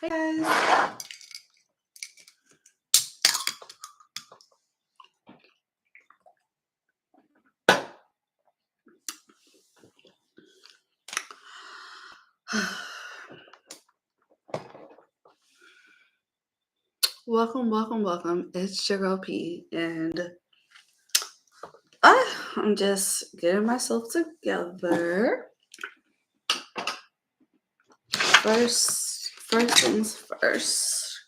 Hey guys. Welcome. It's your girl P, and I'm just getting myself together. First things first.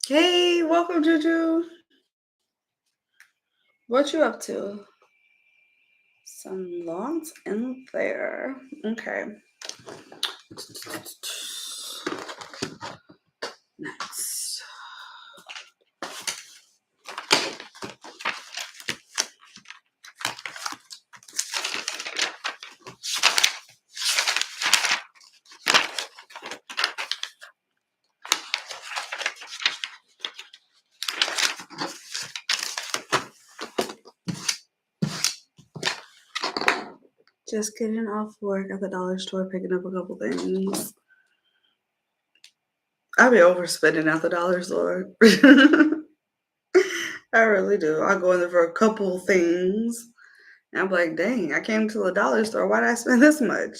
Hey, welcome, Juju. What you up to? Some lawns in there. Okay. Next. Just getting off work at the dollar store, picking up a couple things. I be overspending at the dollar store. I really do. I go in there for a couple things. And I'm like, dang, I came to the dollar store. Why did I spend this much?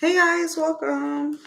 Hey guys, welcome.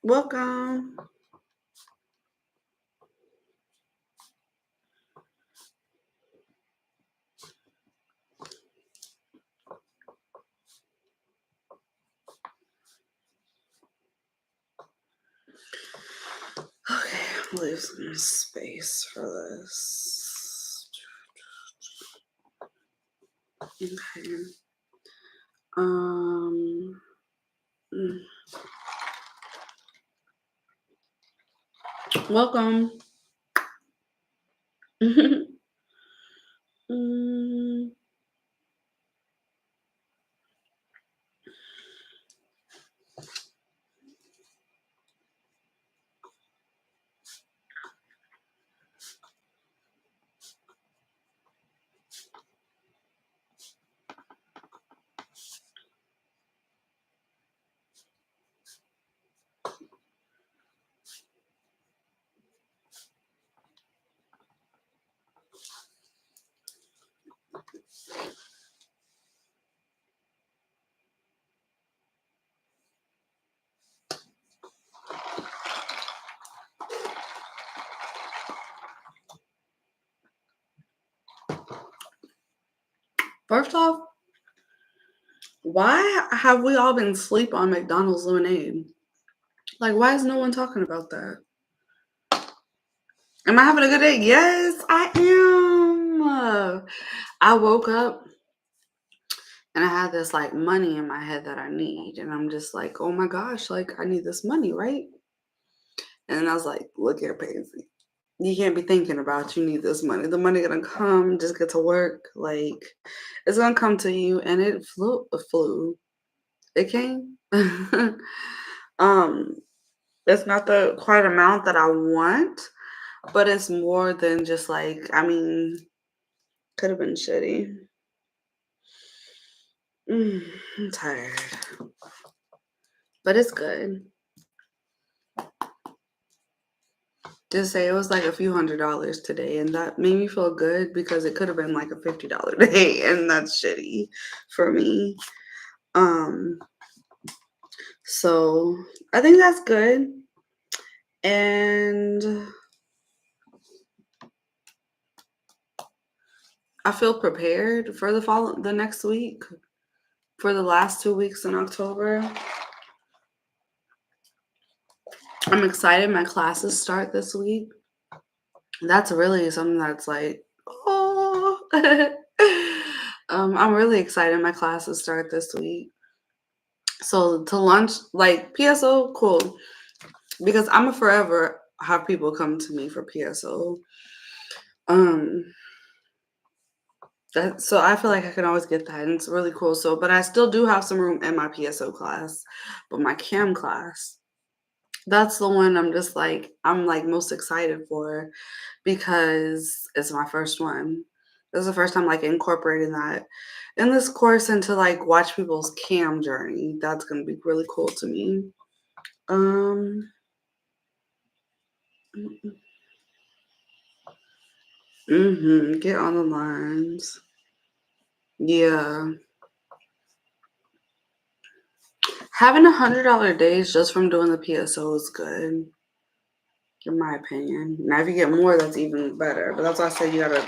Welcome. Okay, I'll leave some space for this. Okay. Welcome. First off, Why have we all been asleep on McDonald's lemonade? Like, why is no one talking about that? Am I having a good day? Yes, I am. I woke up and I had this like money in my head that I need. And I'm just like, oh my gosh, like I need this money, right? And then I was like, look here, Pansy. You can't be thinking about you need this money. The money gonna come, just get to work. Like it's gonna come to you. And it flew. It came. um, it's not the quite amount that I want, but it's more than just like, I mean, could have been shitty. I'm tired. But it's good. Just say it was like a few $100s today, and that made me feel good because it could have been like a $50 day, and that's shitty for me. So I think that's good. And I feel prepared for the next week, for the last 2 weeks in October. I'm excited my classes start this week. That's really something that's like, oh. I'm really excited my classes start this week. So to launch, like PSO, cool. Because I'm a forever have people come to me for PSO. So I feel like I can always get that, and it's really cool. So, but I still do have some room in my PSO class, but my cam class, that's the one I'm like most excited for because it's my first one. This is the first time like incorporating that in this course and to like watch people's cam journey. That's gonna be really cool to me. Get on the lines. Yeah. Having $100 days just from doing the PSO is good, in my opinion. Now, if you get more, that's even better. But that's why I said you gotta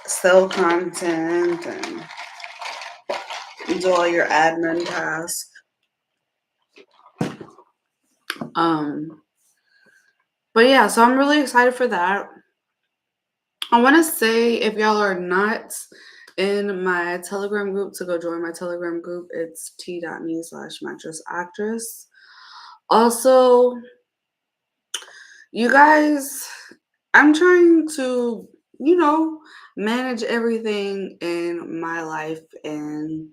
sell content and do all your admin tasks. But yeah, so I'm really excited for that. I want to say if y'all are not in my Telegram group, to go join my Telegram group. It's t.me/mattressactress. Also, you guys, I'm trying to, manage everything in my life and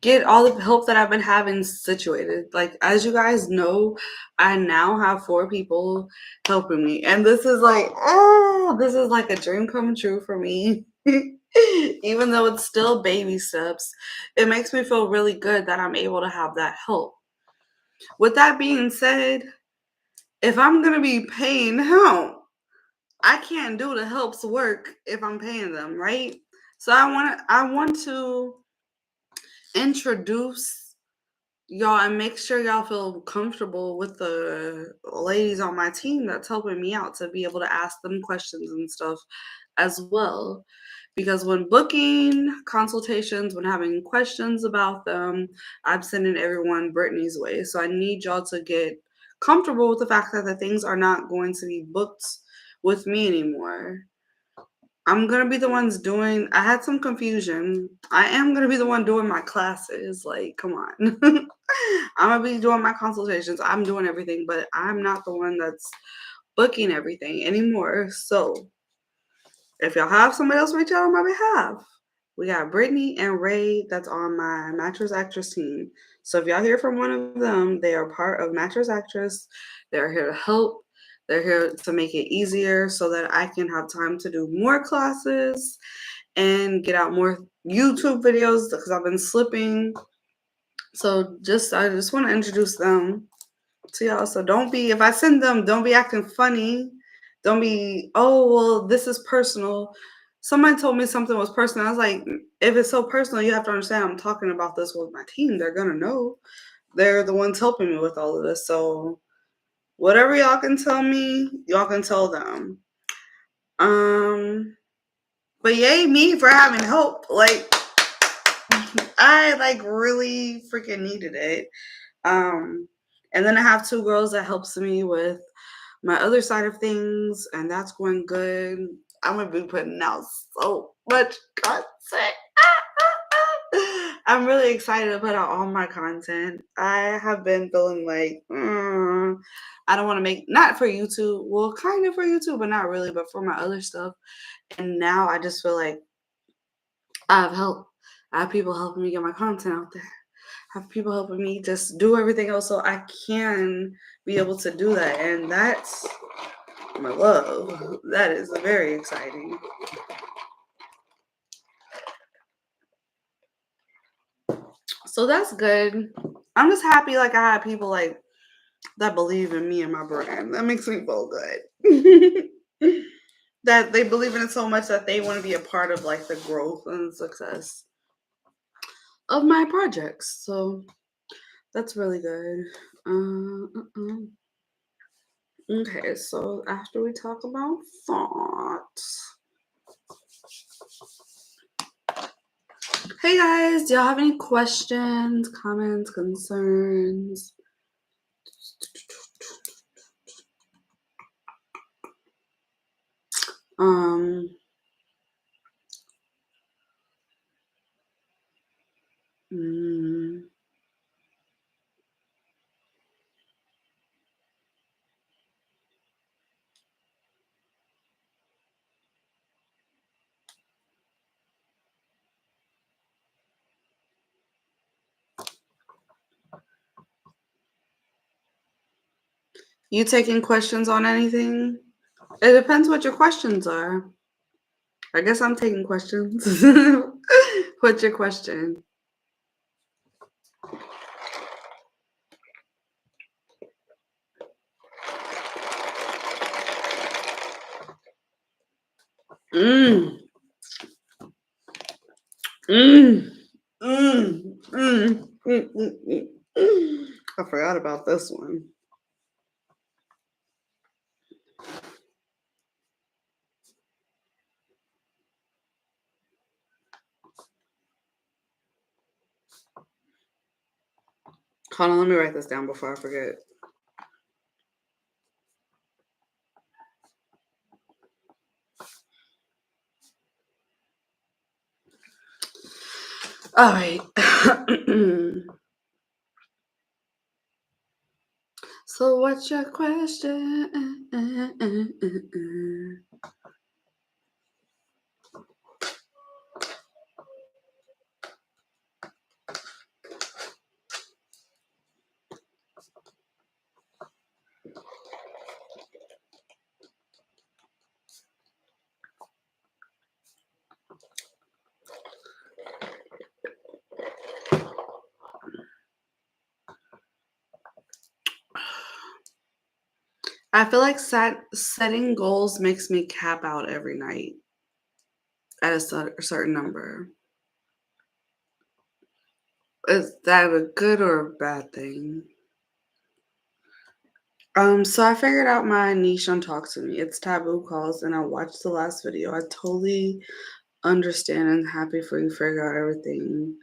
get all the help that I've been having situated. Like, as you guys know, I now have 4 people helping me. And this is like, this is like a dream come true for me. Even though it's still baby steps, it makes me feel really good that I'm able to have that help. With that being said, if I'm going to be paying help, I can't do the help's work if I'm paying them, right? So I want to introduce y'all and make sure y'all feel comfortable with the ladies on my team that's helping me out to be able to ask them questions and stuff as well. Because when booking consultations, when having questions about them, I'm sending everyone Brittany's way. So I need y'all to get comfortable with the fact that the things are not going to be booked with me anymore. I'm going to be the ones I had some confusion. I am going to be the one doing my classes. Like, come on. I'm going to be doing my consultations. I'm doing everything, but I'm not the one that's booking everything anymore. So if y'all have somebody else reach out on my behalf, we got Brittany and Ray that's on my Mattress Actress team. So if y'all hear from one of them, they are part of Mattress Actress. They're here to help. They're here to make it easier so that I can have time to do more classes and get out more YouTube videos because I've been slipping. So I just want to introduce them to y'all. So if I send them, don't be acting funny. Don't be, oh, well, this is personal. Someone told me something was personal. I was like, if it's so personal, you have to understand I'm talking about this with my team. They're going to know. They're the ones helping me with all of this. So whatever y'all can tell me, y'all can tell them. But yay me for having help. Like, I like really freaking needed it. And then I have 2 girls that helps me with my other side of things, and that's going good. I'm gonna be putting out so much content. I'm really excited to put out all my content. I have been feeling like I don't want to make, not for YouTube, well, kind of for YouTube, but not really, but for my other stuff. And now I just feel like I have help. I have people helping me get my content out there. I have people helping me just do everything else so I can be able to do that. And that's my love. That is very exciting. So that's good. I'm just happy like I have people like that believe in me and my brand. That makes me feel good. That they believe in it so much that they want to be a part of like the growth and success of my projects. So that's really good. Okay, so after we talk about thoughts. Hey guys, do y'all have any questions, comments, concerns? You taking questions on anything? It depends what your questions are. I guess I'm taking questions. What's your question? Mm. Mm. Mm. Mm. Mm. Mm. Mm. I forgot about this one. Hold on, let me write this down before I forget. All right. So what's your question? I feel like setting goals makes me cap out every night at a certain number. Is that a good or a bad thing? So I figured out my niche on Talk to Me. It's taboo calls, and I watched the last video. I totally understand and happy for you figure out everything.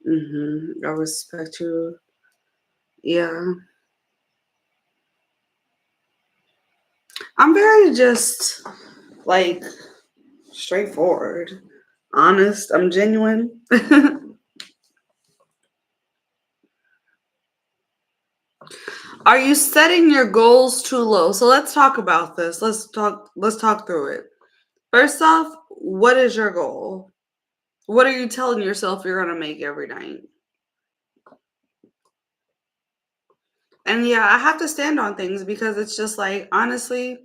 I respect you. Yeah. I'm very just like straightforward, honest. I'm genuine. Are you setting your goals too low? So let's talk about this. Let's talk through it. First off, what is your goal? What are you telling yourself you're going to make every night? And yeah, I have to stand on things because it's just like, honestly,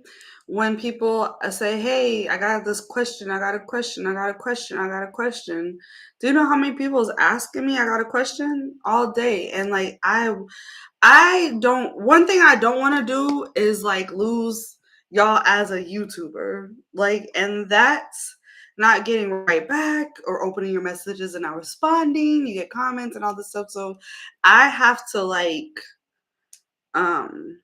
when people say, hey, I got this question, I got a question, I got a question, I got a question. Do you know how many people is asking me I got a question all day? And like, I don't, one thing I don't want to do is like lose y'all as a YouTuber. Like, and that's not getting right back or opening your messages and not responding. You get comments and all this stuff. So I have to like, um,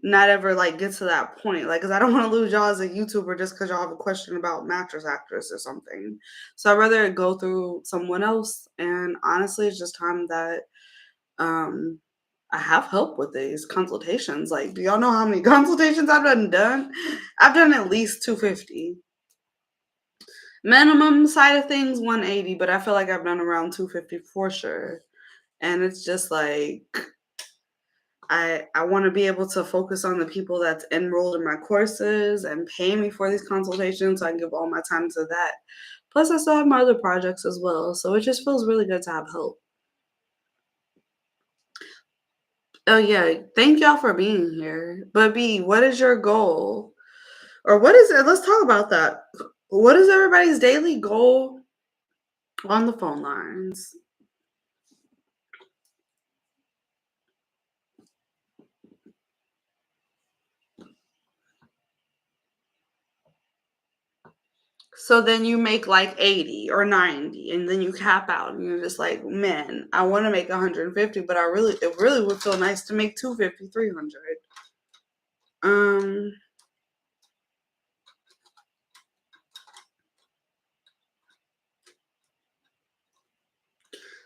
not ever like get to that point. Like, cause I don't want to lose y'all as a YouTuber just because y'all have a question about mattress actress or something. So I'd rather go through someone else. And honestly, it's just time that um I have help with these consultations. Like, do y'all know how many consultations I've done? I've done at least 250. Minimum side of things 180, but I feel like I've done around 250 for sure. And it's just like I want to be able to focus on the people that's enrolled in my courses and pay me for these consultations so I can give all my time to that. Plus I still have my other projects as well. So it just feels really good to have help. Oh yeah, thank y'all for being here. But B, what is your goal? Or what is it? Let's talk about that. What is everybody's daily goal on the phone lines? So then you make like 80 or 90 and then you cap out and you're just like, man, I want to make 150, but it really would feel nice to make 250, 300. Um,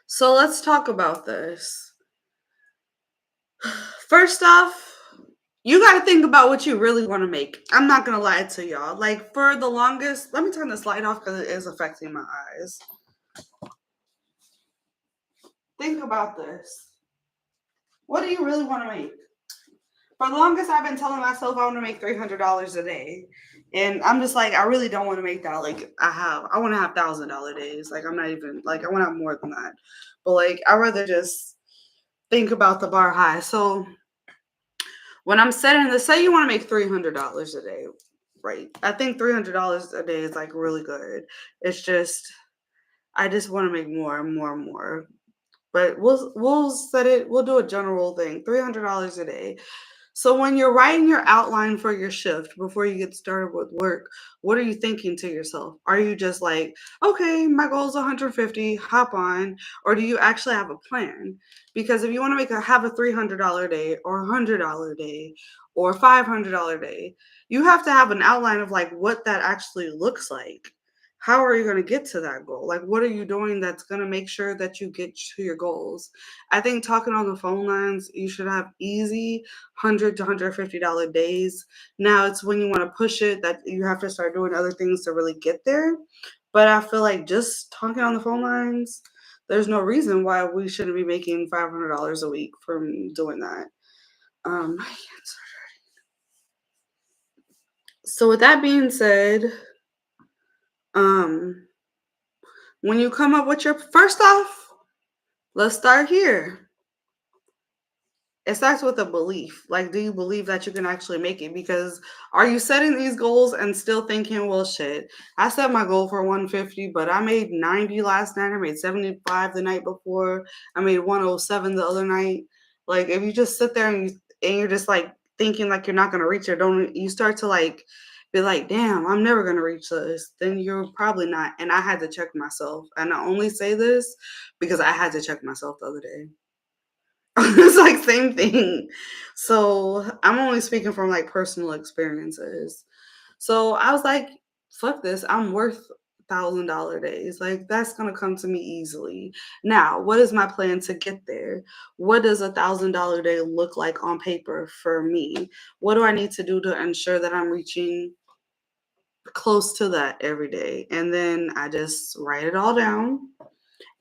so let's talk about this. First off, you got to think about what you really want to make. I'm not going to lie to y'all. Like, for the longest, let me turn this light off because it is affecting my eyes. Think about this. What do you really want to make? For the longest, I've been telling myself I want to make $300 a day. And I'm just like, I really don't want to make that. Like, I want to have $1,000 days. Like, I'm not even, like, I want to have more than that. But, like, I'd rather just think about the bar high. So, when I'm setting this, say you want to make $300 a day, right? I think $300 a day is like really good. It's just, I just want to make more and more and more. But we'll set it. We'll do a general thing. $300 a day. So when you're writing your outline for your shift before you get started with work, what are you thinking to yourself? Are you just like, okay, my goal is 150, hop on, or do you actually have a plan? Because if you want to have a $300 day or $100 day or $500 day, you have to have an outline of like what that actually looks like. How are you going to get to that goal? Like, what are you doing that's going to make sure that you get to your goals? I think talking on the phone lines, you should have easy $100 to $150 days. Now it's when you want to push it that you have to start doing other things to really get there. But I feel like just talking on the phone lines, there's no reason why we shouldn't be making $500 a week from doing that. Um, so with that being said, um, when you come up with your first off, let's start here. It starts with a belief. Like, do you believe that you can actually make it? Because are you setting these goals and still thinking, well, shit, I set my goal for 150, but I made 90 last night. I made 75 the night before. I made 107 the other night. Like, if you just sit there and you're just like thinking like you're not gonna reach it, don't you start to like be like, damn, I'm never gonna reach this, then you're probably not. And I had to check myself. And I only say this because I had to check myself the other day. It's like same thing. So I'm only speaking from like personal experiences. So I was like, fuck this. I'm worth $1,000 days. Like that's gonna come to me easily. Now, what is my plan to get there? What does $1,000 day look like on paper for me? What do I need to do to ensure that I'm reaching close to that every day? And then I just write it all down,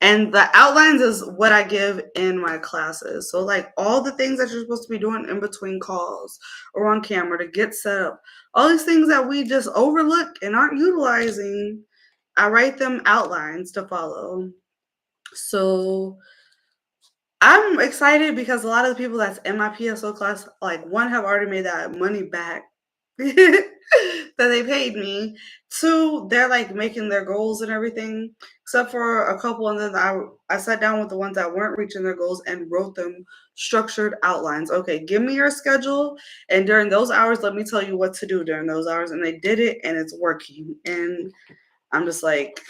and the outlines is what I give in my classes. So like all the things that you're supposed to be doing in between calls or on camera to get set up, all these things that we just overlook and aren't utilizing, I write them outlines to follow. So I'm excited because a lot of the people that's in my PSO class, like one have already made that money back that they paid me. Two, they're like making their goals and everything, except for a couple. And then I sat down with the ones that weren't reaching their goals and wrote them structured outlines. Okay, give me your schedule, and during those hours, let me tell you what to do during those hours. And they did it, and it's working. And I'm just like,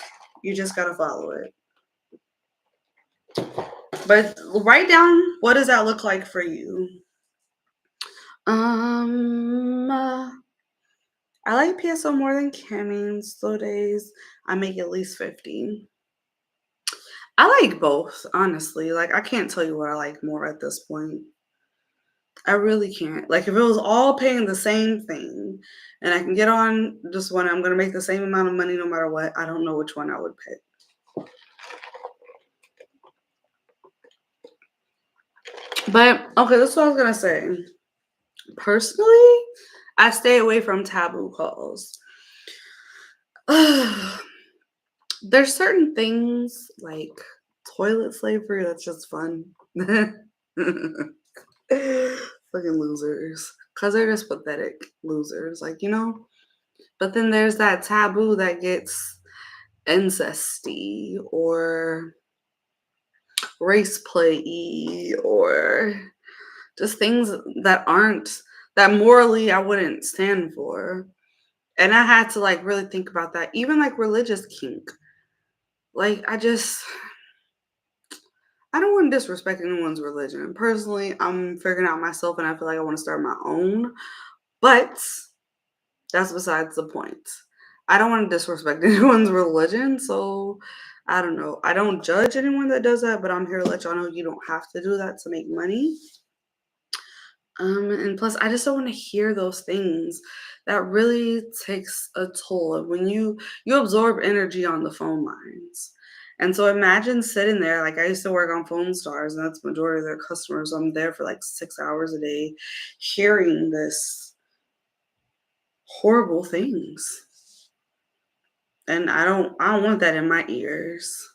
you just gotta follow it. But write down, what does that look like for you? I like PSO more than Camming. Slow days, I make at least 50. I like both, honestly. Like, I can't tell you what I like more at this point. I really can't. Like, if it was all paying the same thing and I can get on just one, I'm gonna make the same amount of money no matter what, I don't know which one I would pick. But okay, that's what I was gonna say. Personally, I stay away from taboo calls. There's certain things like toilet slavery that's just fun. Fucking losers. Because they're just pathetic losers, like, you know? But then there's that taboo that gets incesty or race play or just things that aren't, that morally I wouldn't stand for. And I had to like really think about that. Even like religious kink. Like, I don't want to disrespect anyone's religion. Personally, I'm figuring out myself and I feel like I want to start my own. But that's besides the point. I don't want to disrespect anyone's religion, so I don't know. I don't judge anyone that does that, but I'm here to let y'all know you don't have to do that to make money. And plus, I just don't want to hear those things. That really takes a toll of when you absorb energy on the phone lines. And so imagine sitting there, like I used to work on Phone Stars, and that's the majority of their customers. I'm there for like 6 hours a day, hearing this horrible things. And I don't want that in my ears.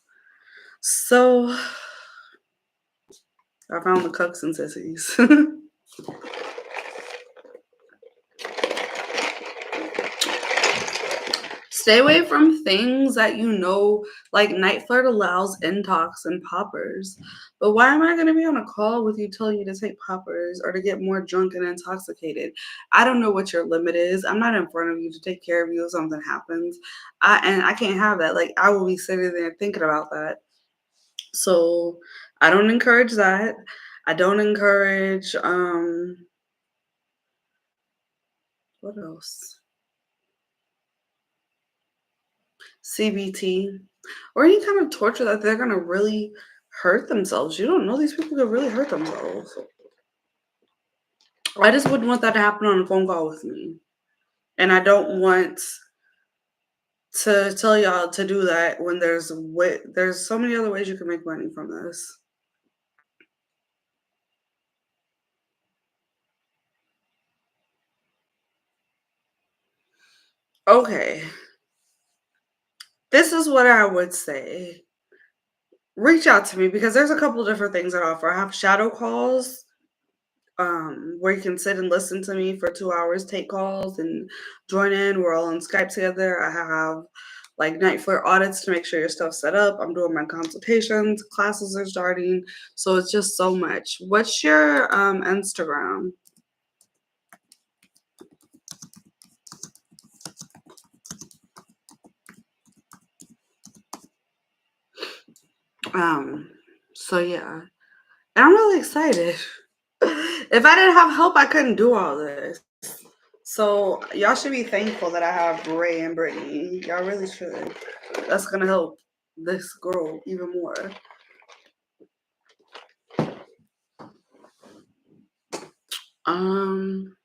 So I found the cucks and sissies. Stay away from things that you know, like Niteflirt allows intox and poppers. But why am I going to be on a call with you telling you to take poppers or to get more drunk and intoxicated? I don't know what your limit is. I'm not in front of you to take care of you if something happens. And I can't have that. Like, I will be sitting there thinking about that. So I don't encourage that. I don't encourage what else? CBT or any kind of torture that they're gonna really hurt themselves. You don't know these people could really hurt themselves. I just wouldn't want that to happen on a phone call with me. And I don't want to tell y'all to do that when there's so many other ways you can make money from this. Okay. This is what I would say. Reach out to me because there's a couple different things I offer. I have shadow calls, where you can sit and listen to me for 2 hours, take calls, and join in. We're all on Skype together. I have like Niteflirt audits to make sure your stuff's set up. I'm doing my consultations. Classes are starting, so it's just so much. What's your Instagram? So yeah, and I'm really excited. If I didn't have help, I couldn't do all this. So y'all should be thankful that I have Ray and Brittany. Y'all really should. That's gonna help this grow even more. Um,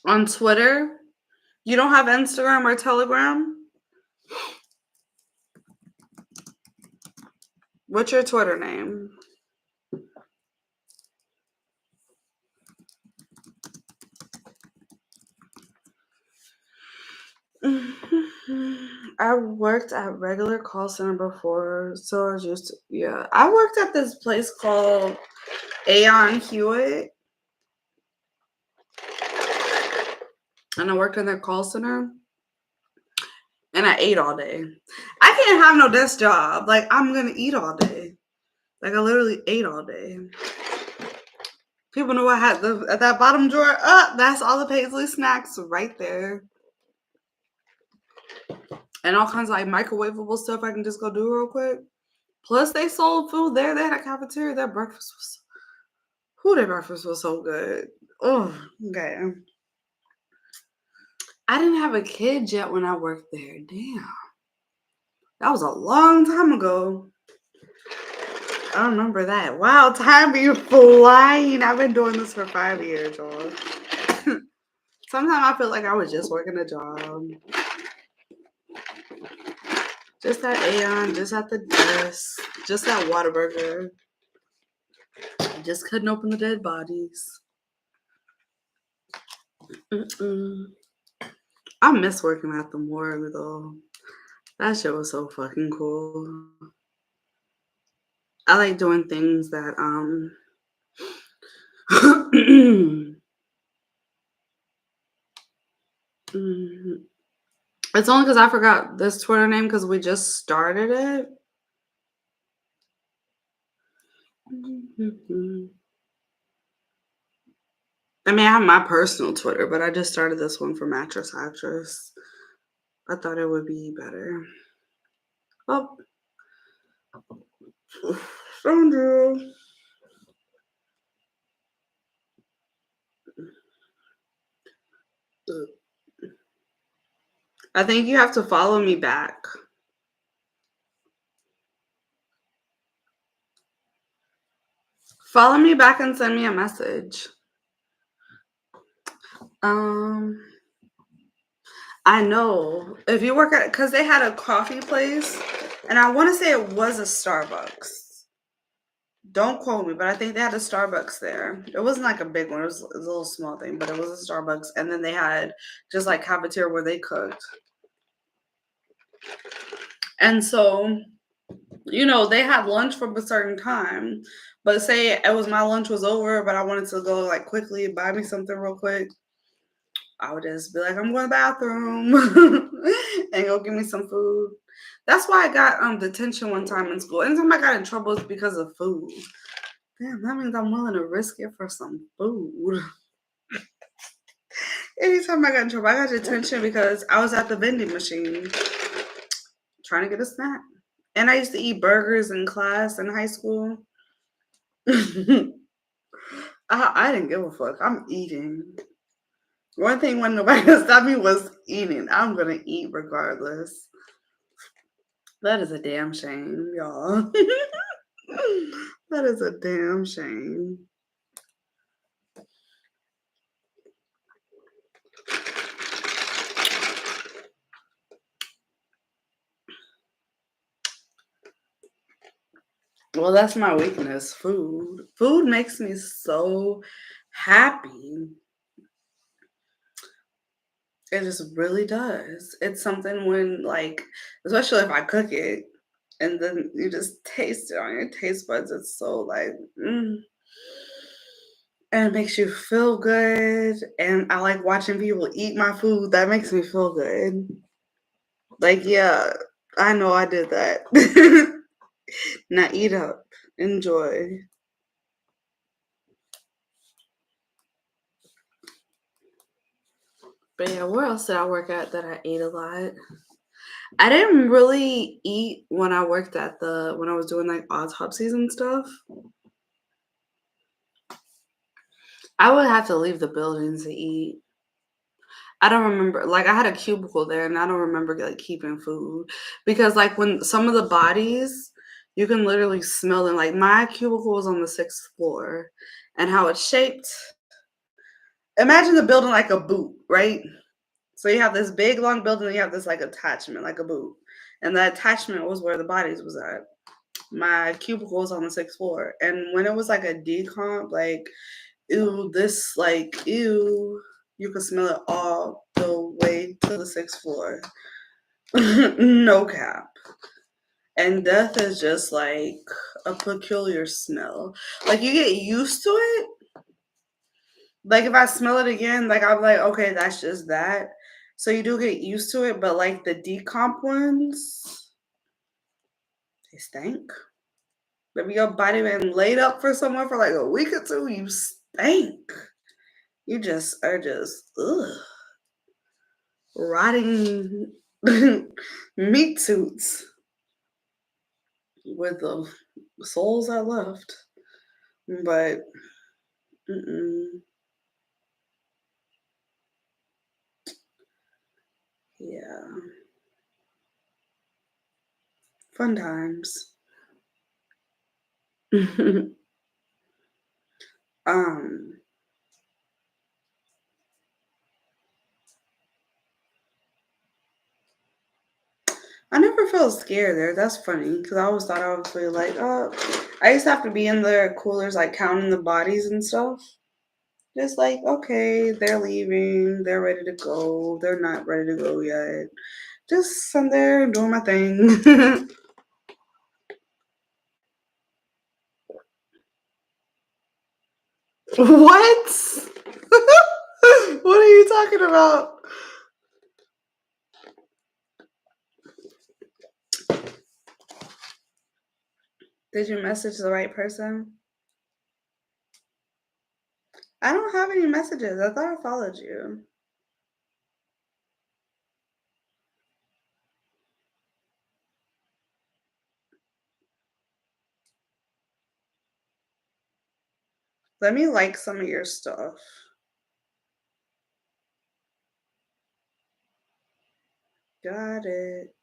on Twitter, you don't have Instagram or Telegram? What's your Twitter name? I worked at regular call center before, so I was used to, yeah. I worked at this place called Aon Hewitt, and I worked in their call center, and I ate all day. I can't have no desk job. Like, I'm gonna eat all day. Like, I literally ate all day. People know I had at that bottom drawer up. That's all the Paisley snacks right there. And all kinds of like microwavable stuff I can just go do real quick. Plus, they sold food there. They had a cafeteria. Their breakfast was Who their breakfast was so good. Oh, okay. I didn't have a kid yet when I worked there. Damn. That was a long time ago. I remember that. Wow, time be flying. I've been doing this for 5 years, y'all. Sometimes I feel like I was just working a job. Just at Aeon, just at the desk, just at Whataburger. Just couldn't open the dead bodies. Mm-mm. I miss working at the morgue though. That shit was so fucking cool. I like doing things that Mm, it's only because I forgot this Twitter name because we just started it. I mean, I have my personal Twitter, but I just started this one for Mattress Actress. I thought it would be better. Oh, Sandra. I think you have to follow me back. Follow me back and send me a message. Um, I know if you work at because they had a coffee place, and I want to say it was a Starbucks. Don't quote me, but I think they had a Starbucks there. It wasn't like a big one; it was a little small thing, but it was a Starbucks. And then they had just like cafeteria where they cooked. And so, they had lunch from a certain time. But say it was my lunch was over, but I wanted to go like quickly buy me something real quick. I would just be like, I'm going to the bathroom and go give me some food. That's why I got detention one time in school. Anytime I got in trouble, it's because of food. Damn, that means I'm willing to risk it for some food. Anytime I got in trouble, I got detention because I was at the vending machine trying to get a snack. And I used to eat burgers in class in high school. I didn't give a fuck. I'm eating. One thing when nobody could stop me was eating. I'm gonna eat regardless. That is a damn shame, y'all. That is a damn shame. Well, that's my weakness, food. Food makes me so happy. It just really does. It's something when, like, especially if I cook it and then you just taste it on your taste buds, it's so like, and it makes you feel good. And I like watching people eat my food. That makes me feel good. Like, yeah, I know I did that. Now eat up. Enjoy. But yeah, where else did I work at that I ate a lot? I didn't really eat when I worked at when I was doing like autopsies and stuff. I would have to leave the building to eat. I don't remember, like I had a cubicle there and I don't remember like keeping food because like when some of the bodies, you can literally smell them. Like my cubicle was on the 6th floor and how it's shaped. Imagine the building like a boot, right? So you have this big long building and you have this like attachment, like a boot. And the attachment was where the bodies was at. My cubicle was on the 6th floor. And when it was like a decomp, like, ew, this like, ew, you could smell it all the way to the 6th floor. No cap. And death is just like a peculiar smell. Like you get used to it. Like if I smell it again, like I'm like, okay, that's just that. So you do get used to it, but like the decomp ones, they stink. Maybe your body been laid up for someone for like a week or two, you stink. You just are just rotting meat suits with the souls I left. But Mm-mm. Yeah. Fun times. um, I never felt scared there. That's funny because I always thought I would feel like, oh, I used to have to be in the coolers, like counting the bodies and stuff. Just like, okay, they're leaving, they're ready to go, they're not ready to go yet. Just I'm there doing my thing. What? What are you talking about? Did you message the right person? I don't have any messages. I thought I followed you. Let me like some of your stuff. Got it.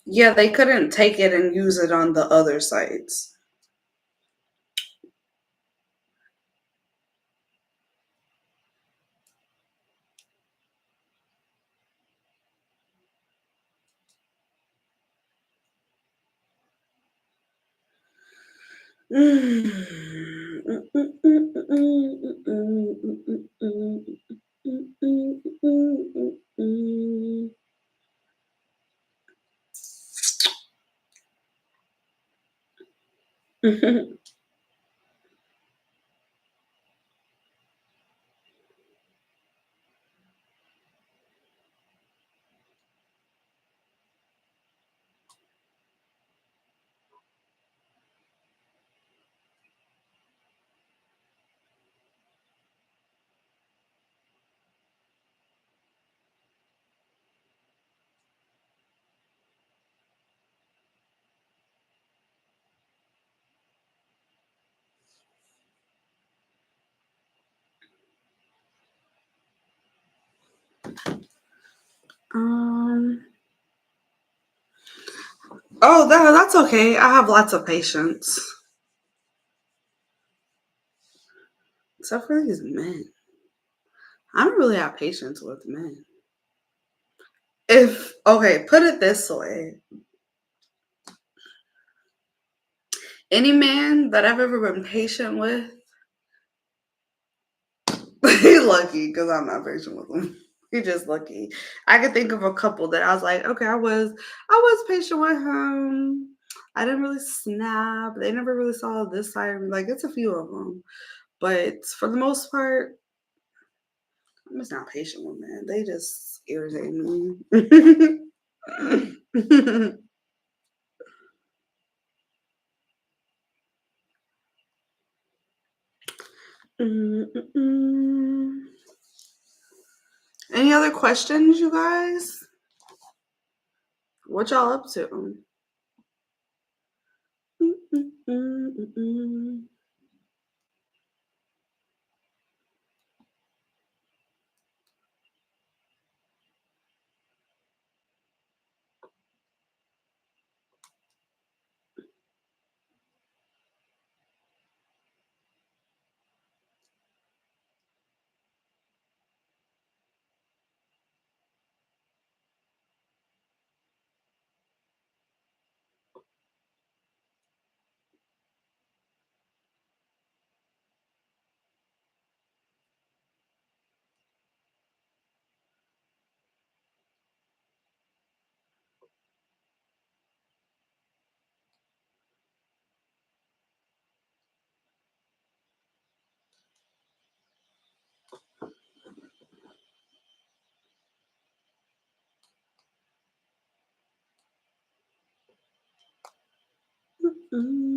Yeah, they couldn't take it and use it on the other sites. um. Oh, that's okay. I have lots of patience. Except for these men. I don't really have patience with men. If okay, put it this way. Any man that I've ever been patient with, he's lucky because I'm not patient with him. He's just lucky. I could think of a couple that I was like, okay, I was patient with him. I didn't really snap. They never really saw this side of me. Like it's a few of them, but for the most part, I'm just not patient with men. They just irritate me. Any other questions, you guys? What y'all up to? Hey,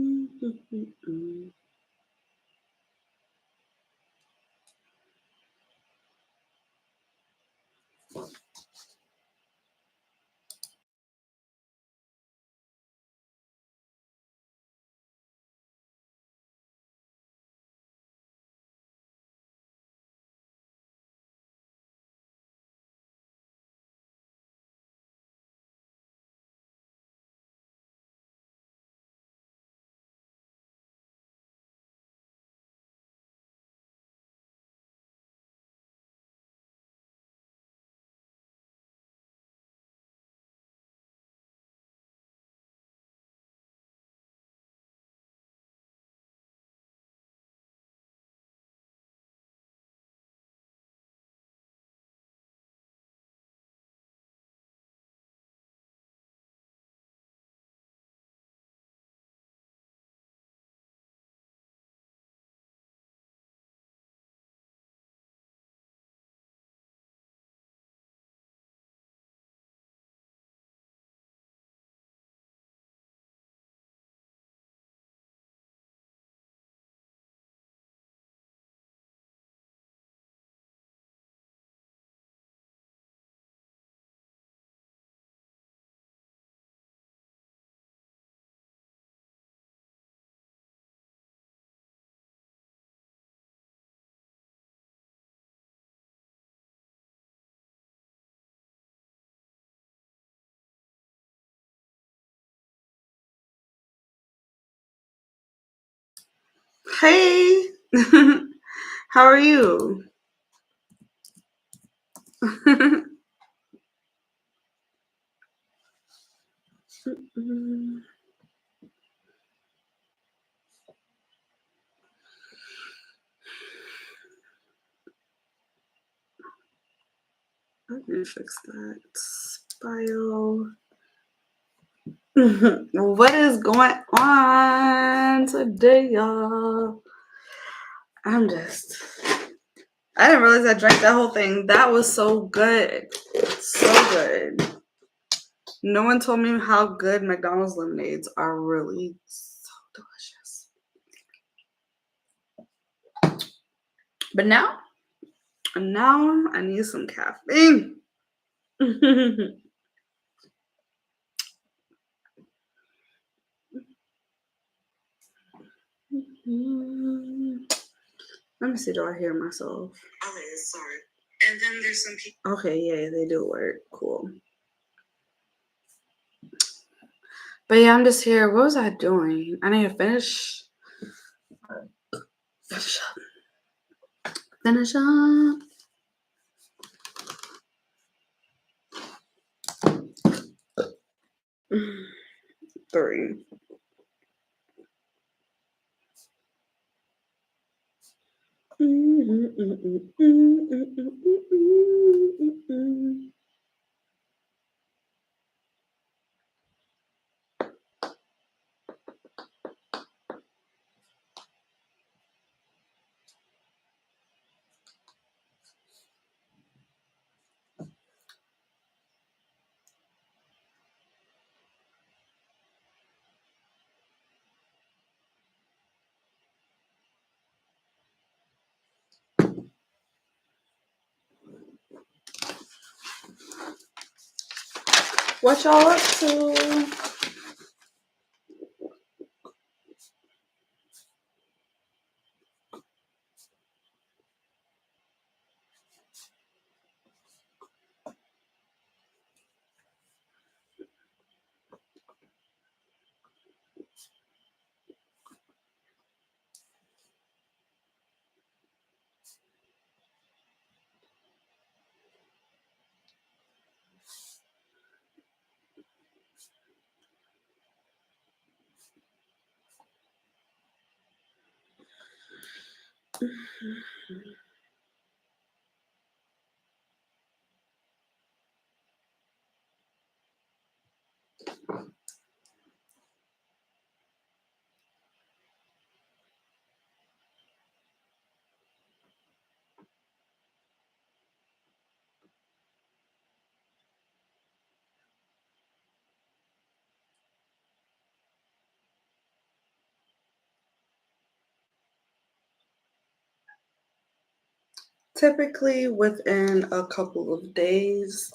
how are you? Let me fix that. Bio. What is going on today, y'all? I didn't realize I drank that whole thing. That was so good. So good. No one told me how good McDonald's lemonades are, really so delicious. But now I need some caffeine. Let me see, do I hear myself? Okay, sorry. And then there's some people. Okay, yeah, they do work. Cool. But yeah, I'm just here. What was I doing? I need to finish. Finish up. Finish up. Three. What y'all up to? Typically within a couple of days.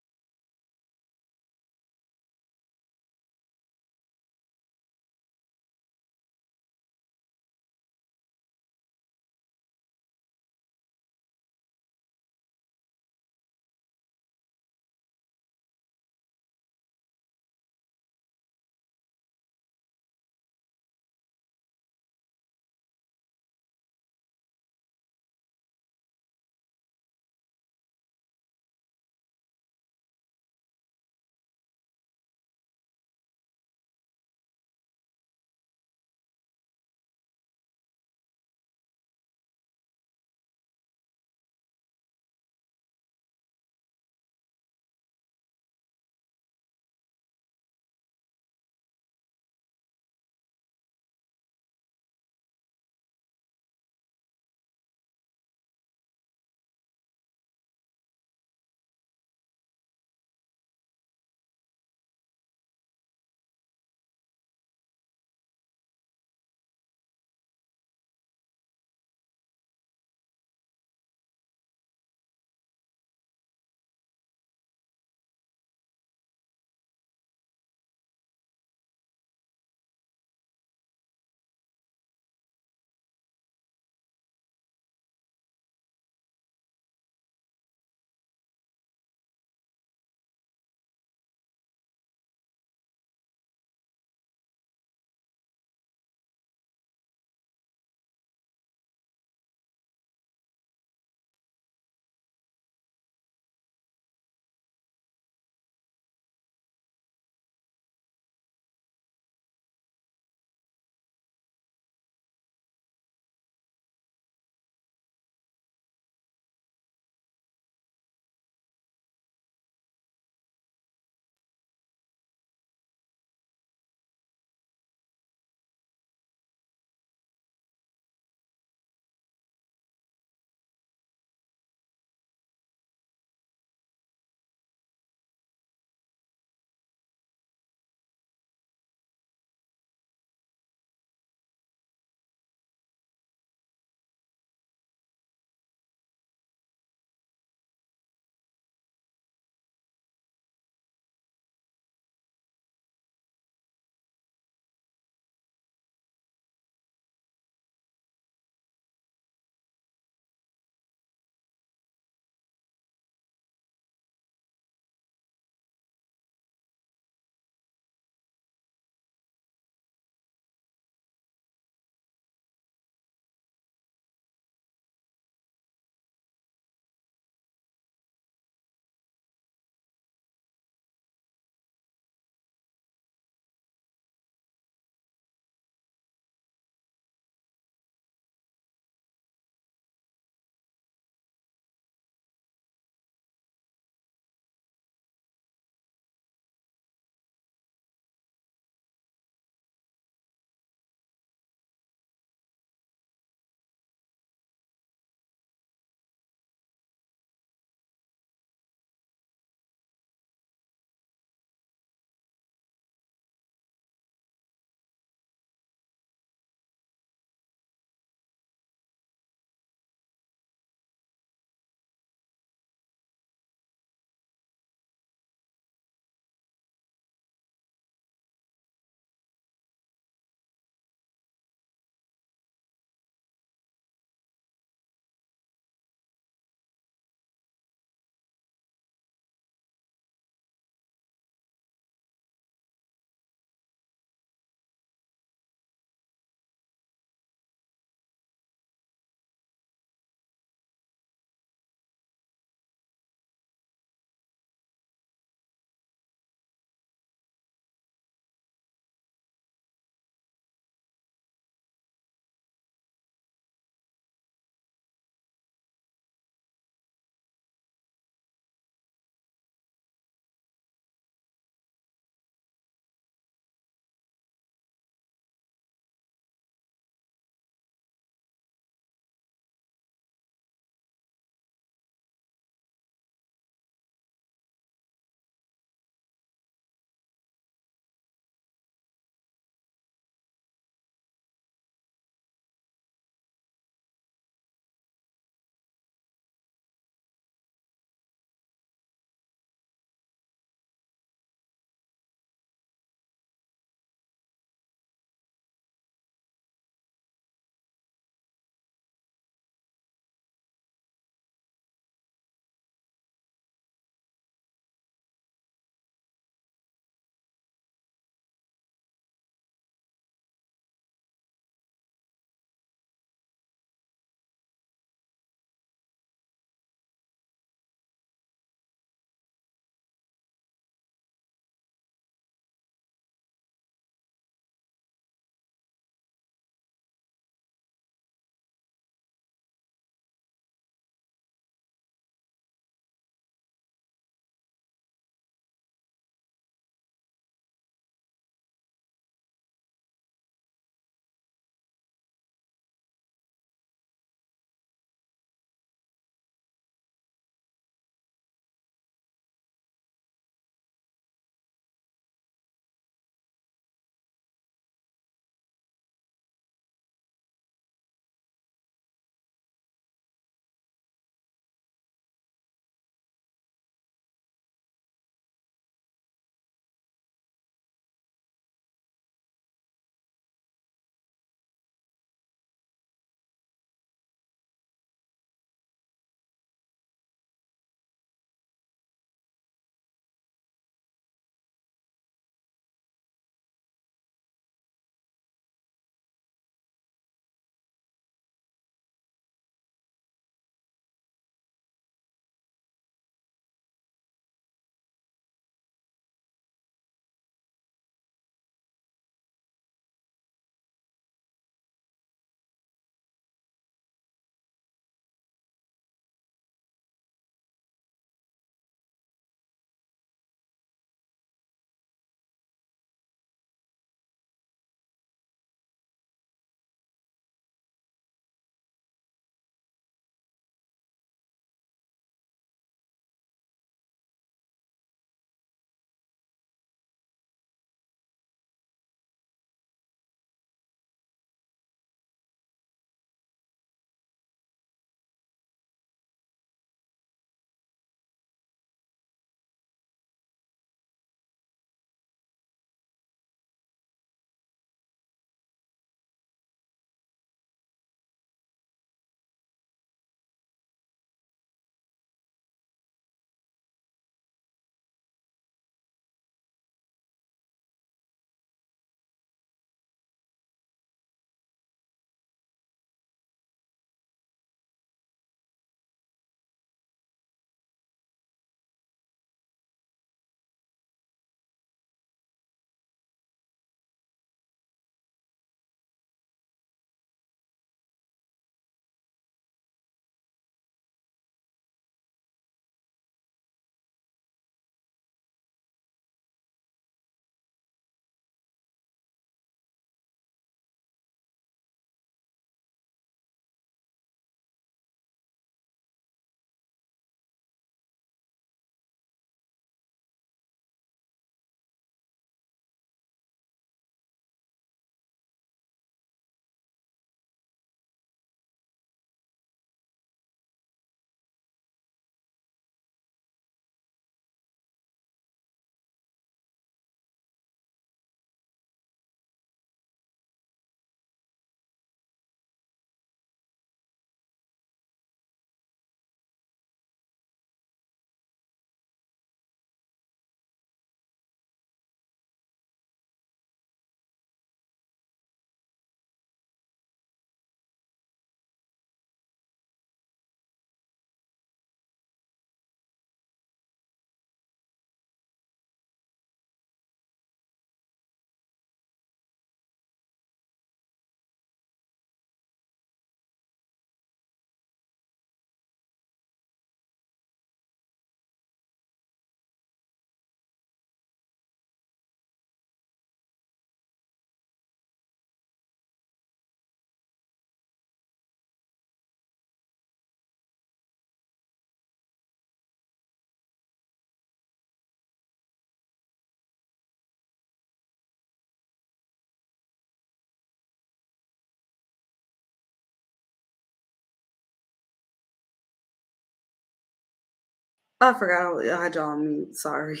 I forgot I had y'all on mute. Sorry.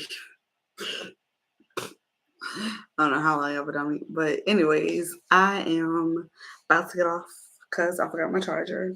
I don't know how long I've been on mute. But anyways, I am about to get off because I forgot my charger.